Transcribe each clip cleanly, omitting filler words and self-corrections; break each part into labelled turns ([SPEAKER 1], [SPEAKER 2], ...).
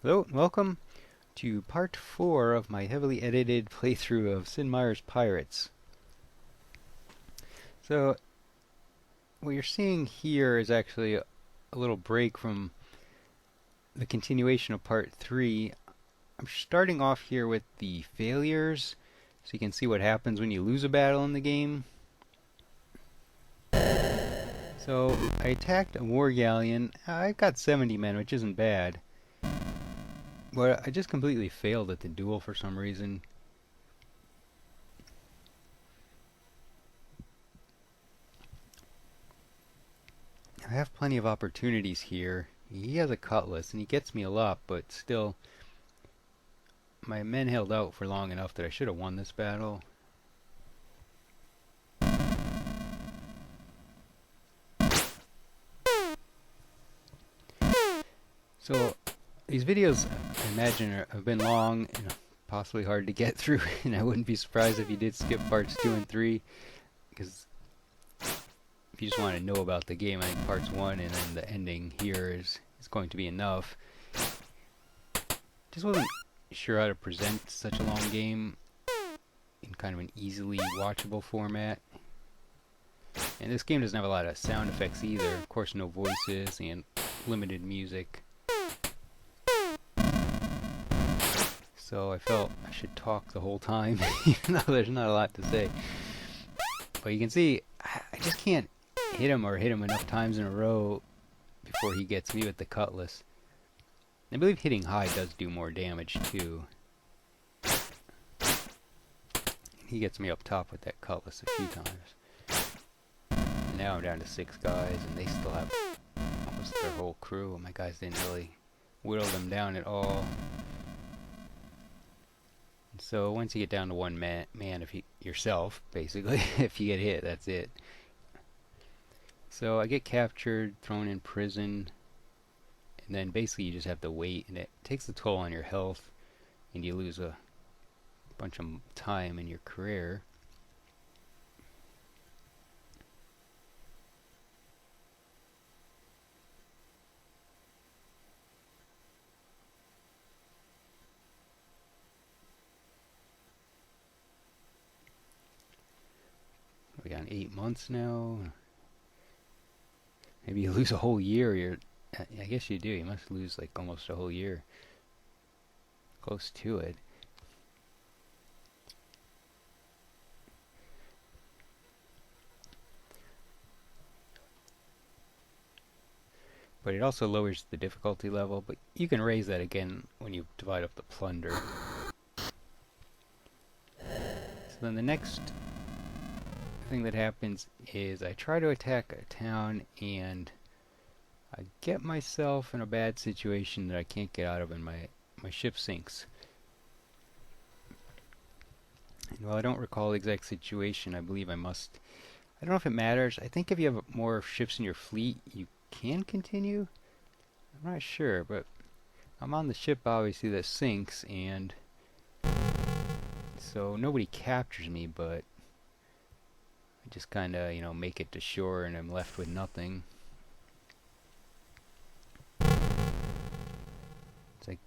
[SPEAKER 1] Hello, and welcome to part 4 of my heavily edited playthrough of Sid Meier's Pirates. So, what you're seeing here is actually a little break from the continuation of part 3. I'm starting off here with the failures, so you can see what happens when you lose a battle in the game. So, I attacked a war galleon. I've got 70 men, which isn't bad. But I just completely failed at the duel for some reason. I have plenty of opportunities here. He has a cutlass and he gets me a lot, but still, my men held out for long enough that I should have won this battle. So, these videos, I imagine, have been long and possibly hard to get through, and I wouldn't be surprised if you did skip parts 2 and 3, because if you just want to know about the game, I think parts 1 and then the ending here is going to be enough. Just wasn't sure how to present such a long game in kind of an easily watchable format. And this game doesn't have a lot of sound effects either. Of course, no voices and limited music. So I felt I should talk the whole time, even though there's not a lot to say. But you can see, I just can't hit him enough times in a row before he gets me with the cutlass. I believe hitting high does do more damage too. He gets me up top with that cutlass a few times. And now I'm down to 6 guys, and they still have almost their whole crew. My guys didn't really whittle them down at all. So once you get down to one man, if yourself, basically, if you get hit, that's it. So I get captured, thrown in prison, and then basically you just have to wait, and it takes a toll on your health, and you lose a bunch of time in your career. We got 8 months now. Maybe you lose a whole year. I guess you do. You must lose like almost a whole year. Close to it. But it also lowers the difficulty level, but you can raise that again when you divide up the plunder. So then the next thing that happens is I try to attack a town and I get myself in a bad situation that I can't get out of, and my ship sinks. And while I don't recall the exact situation, I believe I must. I don't know if it matters. I think if you have more ships in your fleet, you can continue. I'm not sure, but I'm on the ship obviously that sinks, and so nobody captures me, but I just kind of, make it to shore and I'm left with nothing. It's like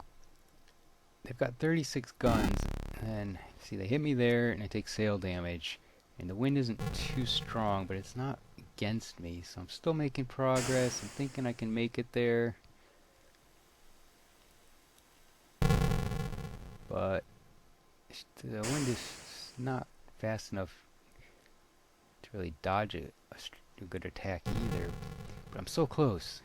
[SPEAKER 1] they've got 36 guns, and see, they hit me there and I take sail damage, and the wind isn't too strong, but it's not against me, so I'm still making progress. I'm thinking I can make it there, but the wind is not fast enough to really dodge a good attack either. But I'm so close.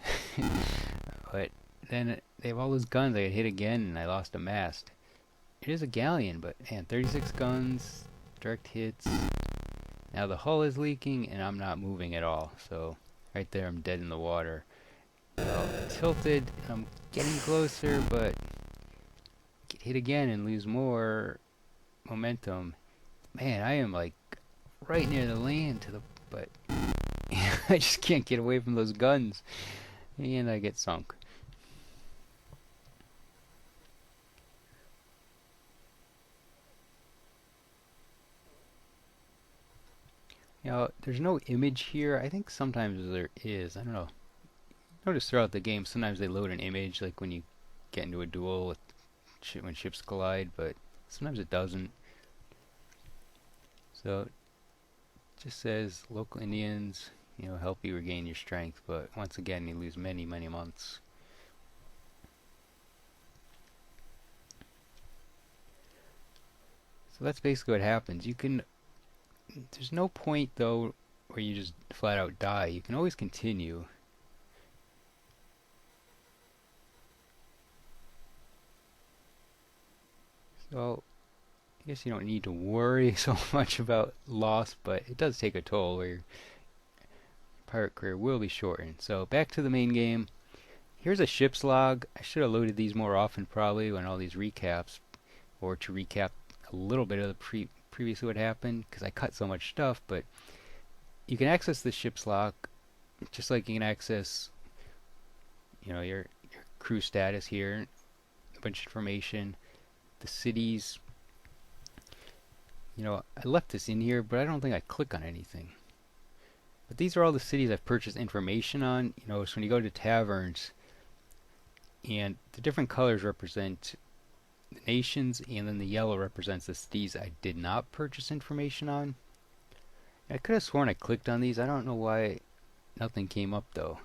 [SPEAKER 1] But then they have all those guns. I get hit again and I lost a mast. It is a galleon, but man, 36 guns, direct hits. Now the hull is leaking and I'm not moving at all. So right there I'm dead in the water. Well, tilted, I'm getting closer, but get hit again and lose more momentum. Man, I am like right near the land but I just can't get away from those guns, and I get sunk. There's no image here. I think sometimes there is. I don't know. Notice throughout the game, sometimes they load an image, like when you get into a duel with when ships collide, but sometimes it doesn't. So it just says local Indians, help you regain your strength, but once again you lose many, many months. So that's basically what happens. There's no point though where you just flat out die. You can always continue. So I guess you don't need to worry so much about loss, but it does take a toll where your pirate career will be shortened. So back to the main game. Here's a ship's log. I should have loaded these more often probably when all these recaps, or to recap a little bit of the previously what happened, because I cut so much stuff. But you can access the ship's log just like you can access your crew status here, a bunch of information, the cities. I left this in here, but I don't think I click on anything. But these are all the cities I've purchased information on. So when you go to taverns, and the different colors represent the nations, and then the yellow represents the cities I did not purchase information on. I could have sworn I clicked on these. I don't know why nothing came up though.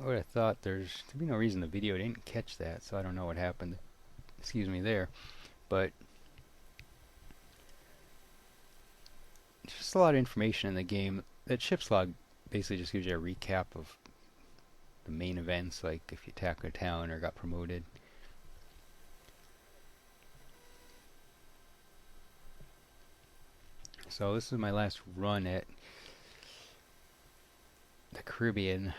[SPEAKER 1] I would have thought there's to be no reason the video didn't catch that, so I don't know what happened. Excuse me there. But just a lot of information in the game. That ship's log basically just gives you a recap of the main events, like if you attacked a town or got promoted. So this is my last run at the Caribbean.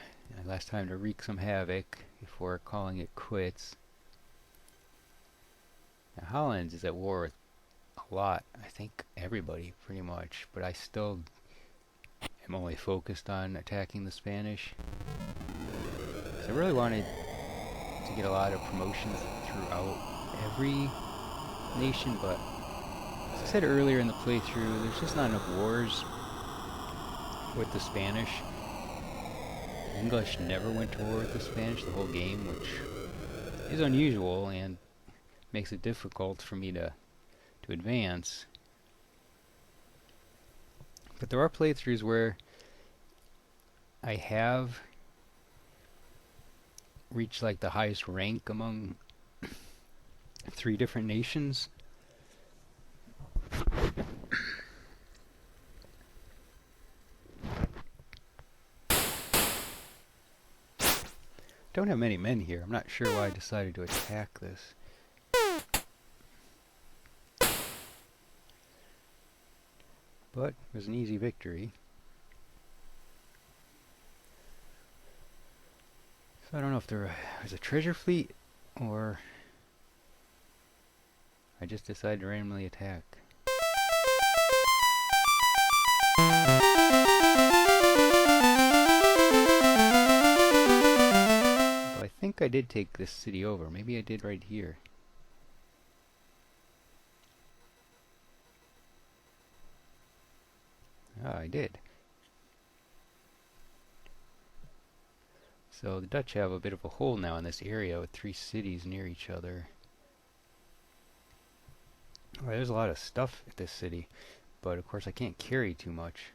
[SPEAKER 1] Last time to wreak some havoc before calling it quits. Now, Holland is at war with a lot, I think everybody pretty much, but I still am only focused on attacking the Spanish. So I really wanted to get a lot of promotions throughout every nation, but as I said earlier in the playthrough, there's just not enough wars with the Spanish. The English never went to war with the Spanish the whole game, which is unusual and makes it difficult for me to advance. But there are playthroughs where I have reached like the highest rank among 3 different nations. Don't have many men here. I'm not sure why I decided to attack this. But it was an easy victory. So I don't know if there was a treasure fleet or I just decided to randomly attack. Well, I think I did take this city over. Maybe I did right here. Ah, I did. So the Dutch have a bit of a hole now in this area with 3 cities near each other. Well, there's a lot of stuff at this city, but of course I can't carry too much.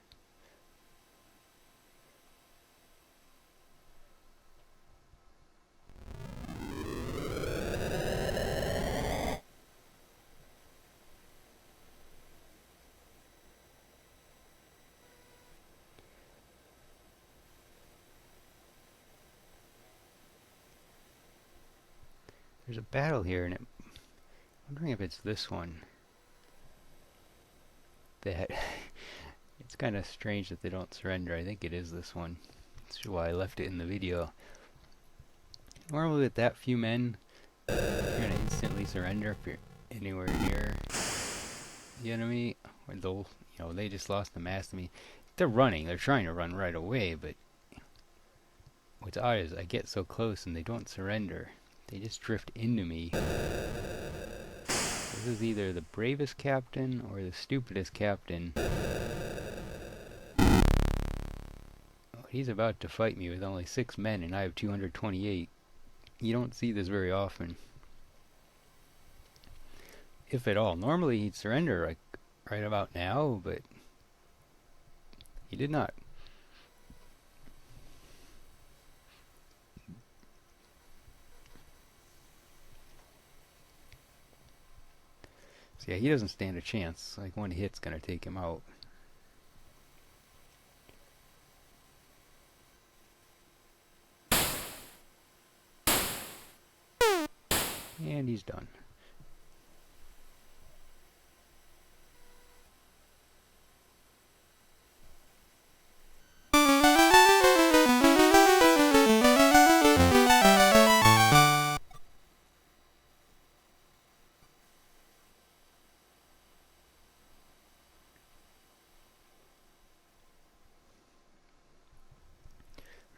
[SPEAKER 1] There's a battle here, and I'm wondering if it's this one. That it's kind of strange that they don't surrender. I think it is this one. That's why I left it in the video. Normally with that few men, you're gonna instantly surrender if you're anywhere near the enemy, or they'll, they just lost the mast. I mean, they're running. They're trying to run right away, but what's odd is I get so close and they don't surrender. They just drift into me. This is either the bravest captain or the stupidest captain. Oh, he's about to fight me with only 6 men and I have 228. you don't see this very often, if at all. Normally he'd surrender like right about now, but he did not. So yeah, he doesn't stand a chance. Like one hit's gonna take him out. And he's done.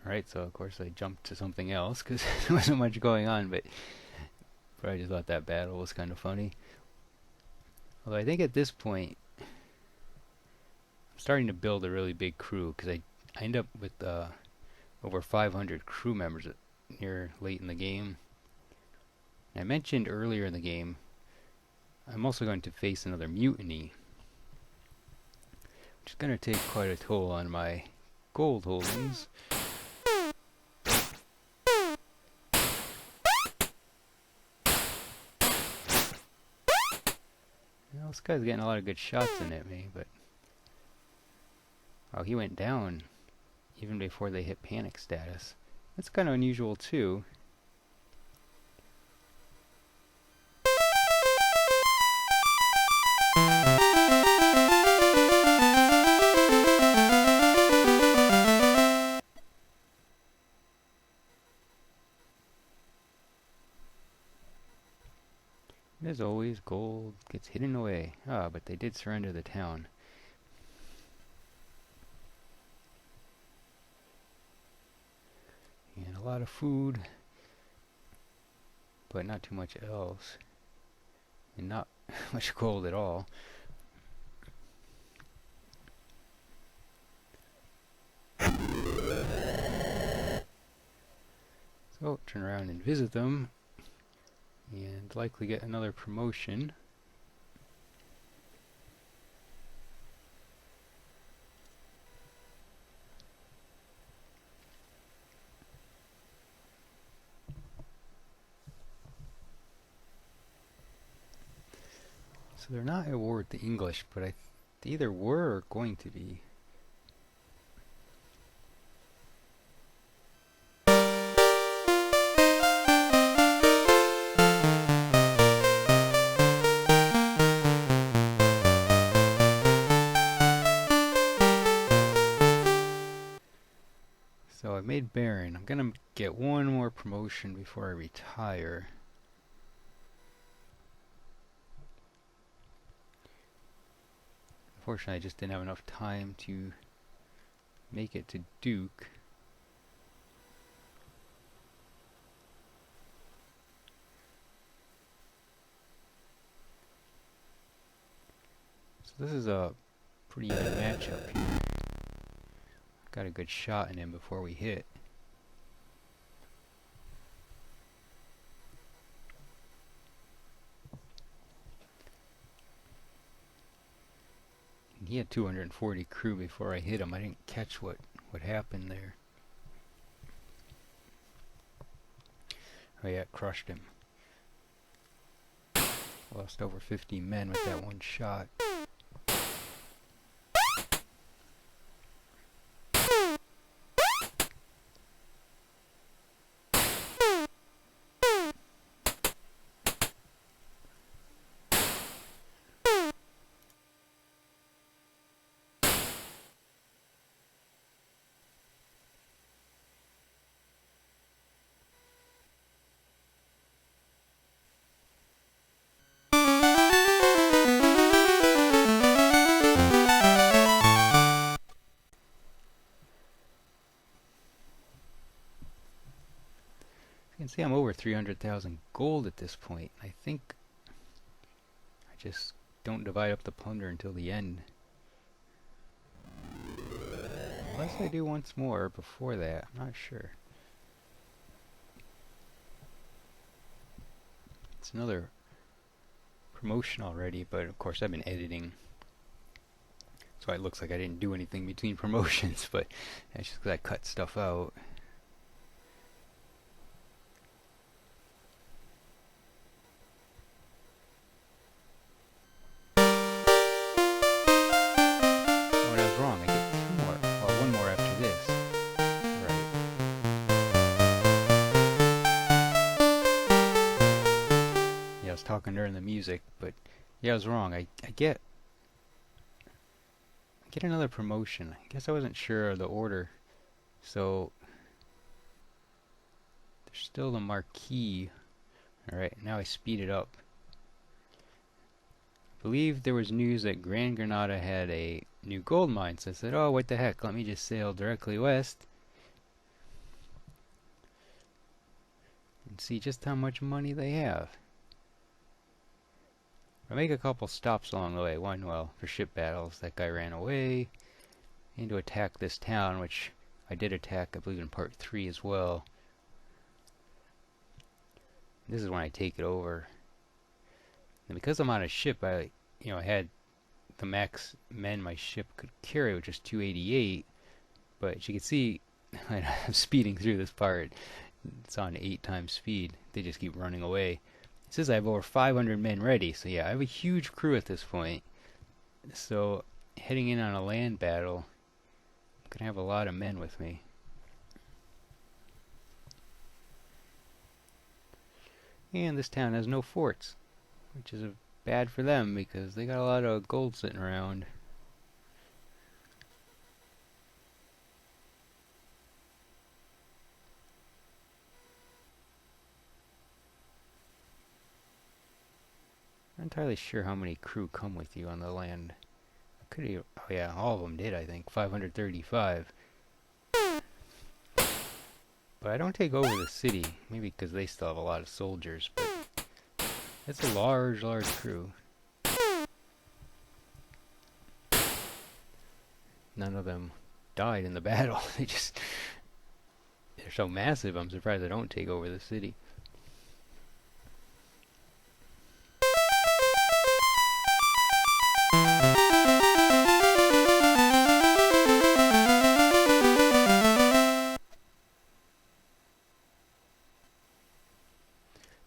[SPEAKER 1] Alright, so of course I jumped to something else because there wasn't much going on, but I just thought that battle was kind of funny. Although I think at this point I'm starting to build a really big crew, because I end up with over 500 crew members near late in the game. And I mentioned earlier in the game I'm also going to face another mutiny, which is going to take quite a toll on my gold holdings. Well, this guy's getting a lot of good shots in at me, but oh, he went down even before they hit panic status. That's kind of unusual too. As always, gold gets hidden away. Ah, but they did surrender the town. And a lot of food, but not too much else. And not much gold at all. So, turn around and visit them, and likely get another promotion. So they're not at war with the English, but they either were or going to be. So I made Baron. I'm gonna get one more promotion before I retire. Unfortunately, I just didn't have enough time to make it to Duke. So this is a pretty even matchup here. Got a good shot in him before we hit. He had 240 crew before I hit him. I didn't catch what happened there. Oh yeah, crushed him. Lost over 50 men with that one shot. You can see I'm over 300,000 gold at this point. I think I just don't divide up the plunder until the end. Unless I do once more before that, I'm not sure. It's another promotion already, but of course I've been editing, so it looks like I didn't do anything between promotions, but that's just because I cut stuff out. Oh, and I was wrong. I get 2 more. Well, 1 more after this. Right. Yeah, I was talking during the music, but yeah, I was wrong. I get another promotion. I guess I wasn't sure of the order. So there's still the marquee. Alright, now I speed it up. I believe there was news that Gran Granada had a new gold mine, so I said, oh, what the heck, let me just sail directly west and see just how much money they have. I make a couple stops along the way. One, well, for ship battles, that guy ran away, and to attack this town, which I did attack, I believe, in part 3 as well. This is when I take it over. And because I'm on a ship, I had the max men my ship could carry, which is 288. But as you can see, I'm speeding through this part. It's on 8 times speed. They just keep running away. It says I have over 500 men ready, so yeah, I have a huge crew at this point. So heading in on a land battle, I'm gonna have a lot of men with me. And this town has no forts, which is bad for them because they got a lot of gold sitting around. I'm not entirely sure how many crew come with you on the land. Oh yeah, all of them did, I think. 535. But I don't take over the city, maybe because they still have a lot of soldiers, but it's a large crew. None of them died in the battle. They're so massive, I'm surprised I don't take over the city.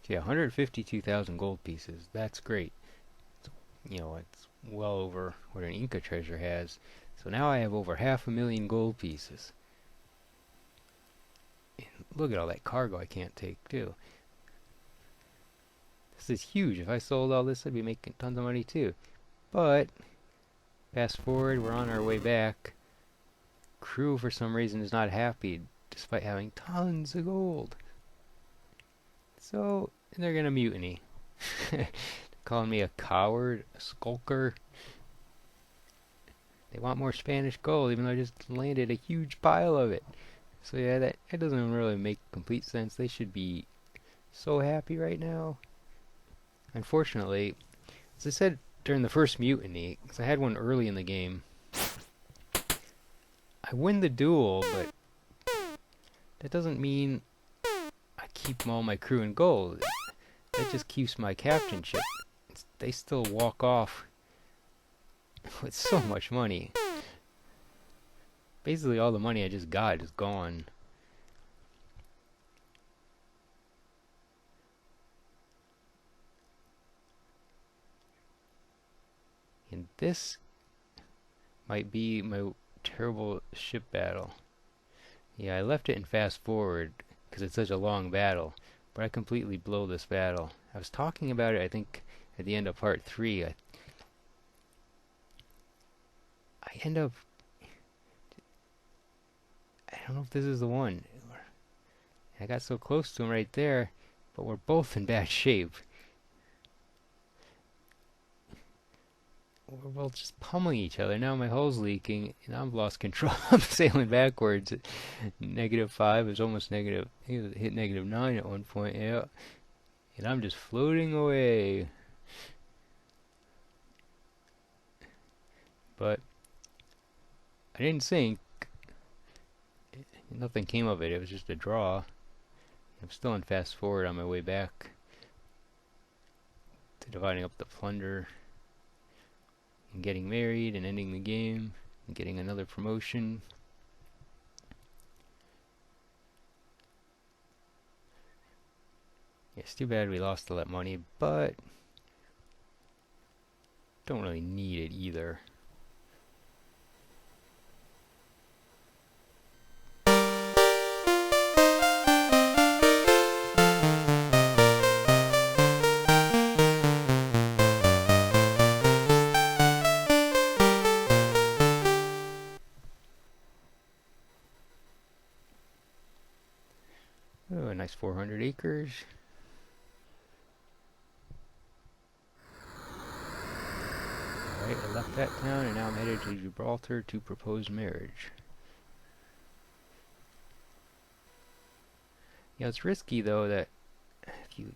[SPEAKER 1] Yeah, 152,000 gold pieces. That's great. It's well over what an Inca treasure has. So now I have over 500,000 gold pieces. And look at all that cargo I can't take, too. This is huge. If I sold all this, I'd be making tons of money, too. But, fast forward, we're on our way back. Crew, for some reason, is not happy, despite having tons of gold. So, they're gonna mutiny. Calling me a coward, a skulker. They want more Spanish gold, even though I just landed a huge pile of it. So yeah, that doesn't really make complete sense. They should be so happy right now. Unfortunately, as I said during the first mutiny, because I had one early in the game, I win the duel, but that doesn't mean I keep all my crew in gold. That just keeps my captainship. They still walk off with so much money. Basically all the money I just got is gone. And this might be my terrible ship battle. Yeah, I left it in fast forward because it's such a long battle, but I completely blow this battle. I was talking about it, I think, at the end of part 3. I end up... I don't know if this is the one. I got so close to him right there, but we're both in bad shape. We're both just pummeling each other. Now my hull's leaking, and I've lost control. I'm sailing backwards. -5 is almost negative. I think it hit -9 at one point, yeah. And I'm just floating away. But I didn't sink. Nothing came of it. It was just a draw. I'm still in fast forward on my way back. to dividing up the plunder and getting married and ending the game and getting another promotion. Yeah, it's too bad we lost all that money, but don't really need it either. Oh, a nice 400 acres. Alright, I left that town and now I'm headed to Gibraltar to propose marriage. Yeah, it's risky though that if you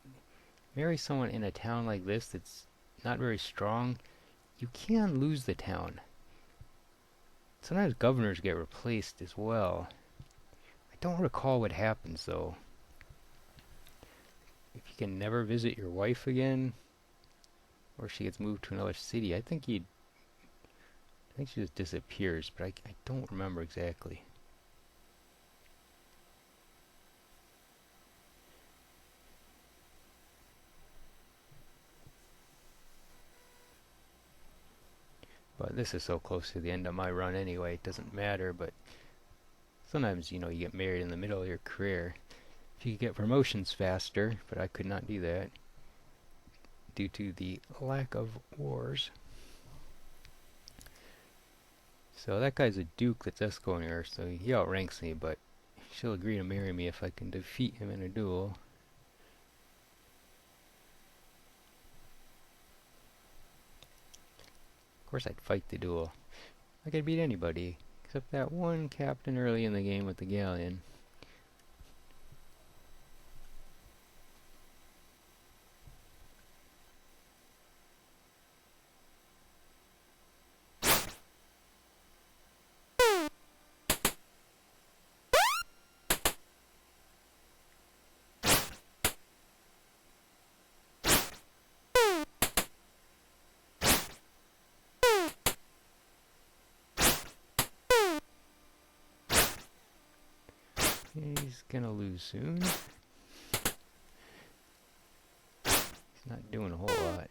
[SPEAKER 1] marry someone in a town like this that's not very strong, you can lose the town. Sometimes governors get replaced as well. I don't recall what happens though. If you can never visit your wife again, or she gets moved to another city, I think she just disappears, but I don't remember exactly. But this is so close to the end of my run anyway, it doesn't matter, but sometimes, you know, you get married in the middle of your career. If you could get promotions faster, but I could not do that due to the lack of wars. So that guy's a duke that's escorting her, so he outranks me, but she'll agree to marry me if I can defeat him in a duel. Of course I'd fight the duel. I could beat anybody, except that one captain early in the game with the galleon. He's gonna lose soon. He's not doing a whole lot.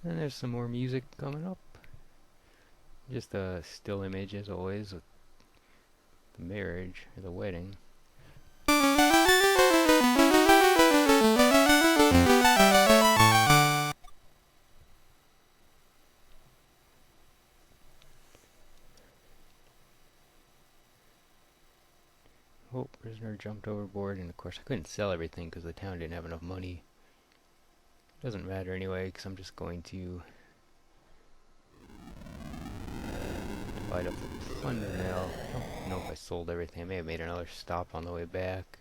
[SPEAKER 1] And there's some more music coming up. Just a still image as always with the marriage or the wedding. Oh, prisoner jumped overboard, and of course I couldn't sell everything because the town didn't have enough money. Doesn't matter anyway, because I'm just going to divide up the plunder now. I don't know if I sold everything. I may have made another stop on the way back.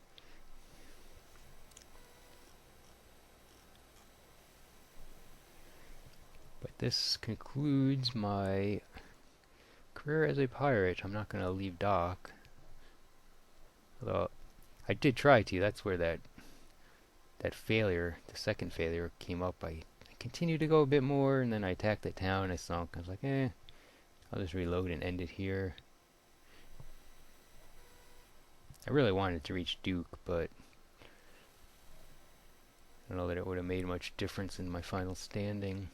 [SPEAKER 1] But this concludes my career as a pirate. I'm not going to leave dock. Although, I did try to. That's where that failure, the second failure, came up. I continued to go a bit more, and then I attacked the town. I sunk. I was like, I'll just reload and end it here. I really wanted to reach Duke, but I don't know that it would have made much difference in my final standing.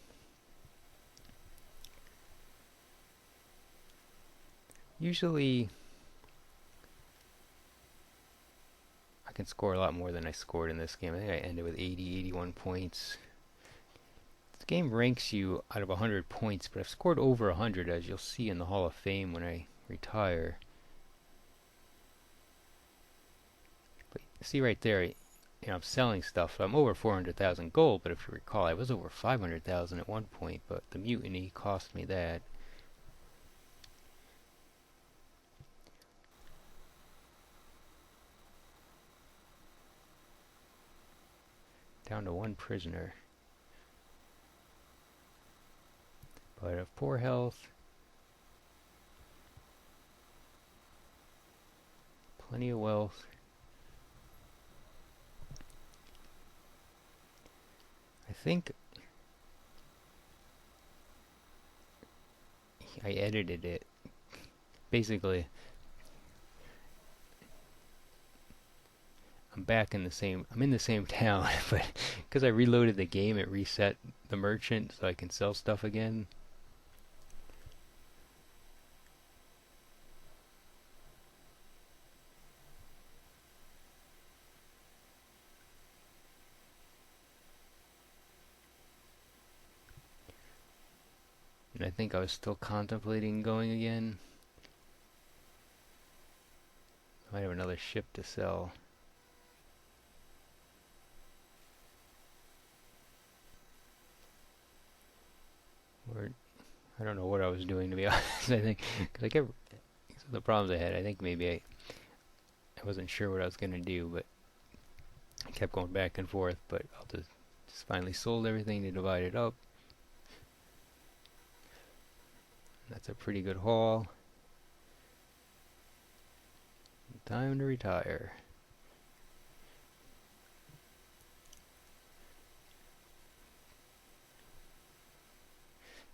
[SPEAKER 1] Usually, I can score a lot more than I scored in this game. I think I ended with 80, 81 points. This game ranks you out of 100 points, but I've scored over 100, as you'll see in the Hall of Fame when I retire. But see right there, you know, I'm selling stuff. So I'm over 400,000 gold, but if you recall, I was over 500,000 at one point, but the mutiny cost me that. Down to one prisoner. But of poor health. Plenty of wealth. I think I edited it. Basically, I'm in the same town, but because I reloaded the game, it reset the merchant so I can sell stuff again. And I think I was still contemplating going again. I might have another ship to sell. Or I don't know what I was doing, to be honest. I think because I kept the problems I had. I think maybe I wasn't sure what I was gonna do, but I kept going back and forth. But I'll just finally sold everything to divide it up. That's a pretty good haul. Time to retire.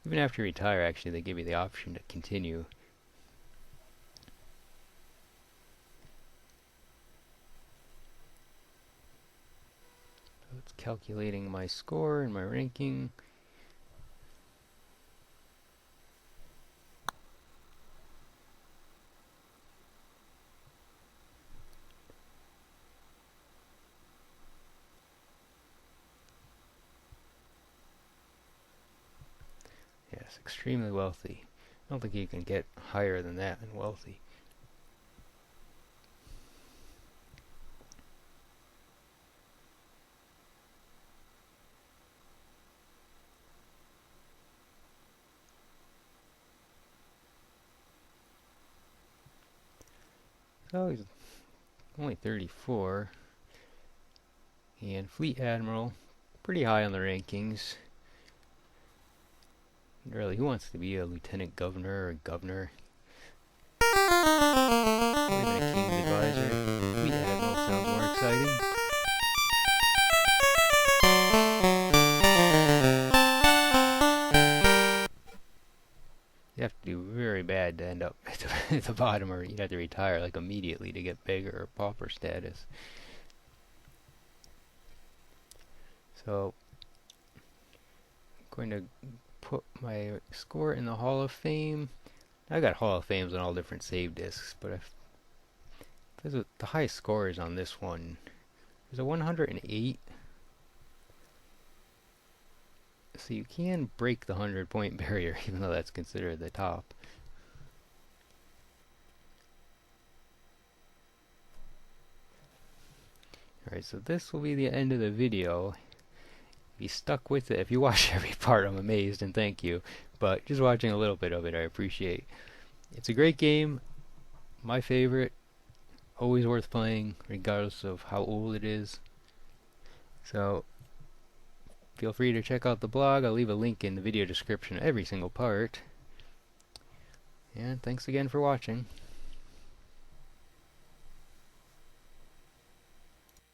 [SPEAKER 1] Even after you retire, actually, they give you the option to continue. So it's calculating my score and my ranking. Yes, extremely wealthy. I don't think you can get higher than that in wealthy. So he's only 34. And Fleet Admiral, pretty high on the rankings. Really, who wants to be a lieutenant governor or governor? Or even a king's advisor? Fleet Admiral sounds more exciting. You have to do very bad to end up at the bottom, or you'd have to retire like immediately to get beggar or pauper status. So, I'm going to put my score in the Hall of Fame. I got Hall of Fames on all different save disks, but the highest score is on this one. There's a 108. So you can break the 100-point barrier, even though that's considered the top. Alright, so this will be the end of the video. If you stuck with it, if you watched every part, I'm amazed and thank you. But just watching a little bit of it, I appreciate. It's a great game. My favorite. Always worth playing, regardless of how old it is. So, feel free to check out the blog. I'll leave a link in the video description of every single part. And thanks again for watching.